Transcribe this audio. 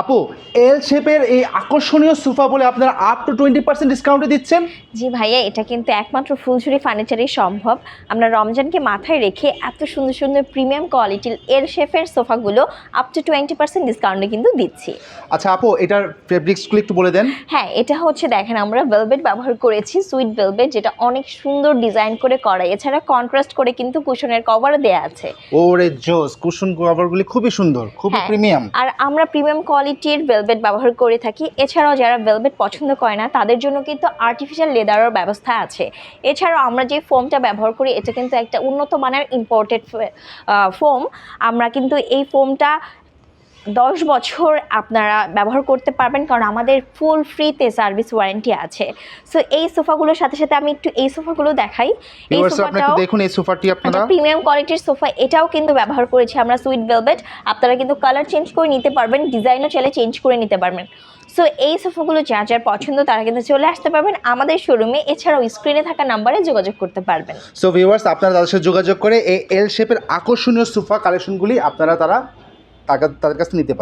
আপু, এল শেপের এই আকর্ষণীয় সোফা বলে আপনারা আপ টু 20% ডিসকাউন্টে দিচ্ছেন। জি ভাইয়া, এটা কিন্তু একমাত্র ফুলঝুরি ফার্নিচারেই সম্ভব। আমরা রমজানকে মাথায় রেখে এত সুন্দর সুন্দর প্রিমিয়াম কোয়ালিটির এল শেপের সোফাগুলো আপ টু 20% ডিসকাউন্টে কিন্তু দিচ্ছি। আচ্ছা আপু, এটার ফেব্রিক্সগুলো একটু বলে দেন। হ্যাঁ, এটা হচ্ছে দেখেন আমরা ভেলভেট ব্যবহার করেছি, সুইট ভেলভেট, যেটা অনেক সুন্দর ডিজাইন করে করা। এছাড়া কন্ট্রাস্ট করে কিন্তু কুশনের কভারও দেয়া আছে। ওরে জোস, কুশন কভারগুলি খুবই সুন্দর, খুবই হ্যাঁ, প্রিমিয়াম। আর আমরা প্রিমিয়াম কোয়ালিটির ভেলভেট ব্যবহার করে থাকি। এছাড়াও যারা ভেলভেট পছন্দ করে না তাদের জন্য কিন্তু আর্টিফিশিয়াল লেদারের ব্যবস্থা আছে। এছাড়াও আমরা যে ফোমটা ব্যবহার করি এটা কিন্তু একটা উন্নত মানের ইম্পোর্টেড ফোম। আমরা কিন্তু এই ফোমটা 10 বছর আপনারা ব্যবহার করতে পারবেন, কারণ আমাদের ফুল ফ্রিতে সার্ভিস ওয়ারেন্টি আছে। সো এই সোফাগুলোর সাথে সাথে আমি একটু এই সোফাগুলো দেখাই। এই সোফাটাও দেখুন, এই সোফাটি আপনারা প্রিমিয়াম কোয়ালিটির সোফা, এটাও কিন্তু ব্যবহার করেছি আমরা সুইট ভেলভেট। আপনারা কিন্তু কালার চেঞ্জ করে নিতে পারবেন, ডিজাইনও চাইলে চেঞ্জ করে নিতে পারবেন। সো এই সোফাগুলো যার যার পছন্দ তারা কিন্তু চলে আসতে পারবেন আমাদের শোরুমে। এছাড়াও স্ক্রিনে থাকা নাম্বারে যোগাযোগ করতে পারবেন। সো ভিউয়ার্স, আপনারা তাদের সাথে যোগাযোগ করে এই এল শেপের আকর্ষণীয় সোফা কালেকশনগুলি আপনারা তাদের কাছে নিতে পারেন।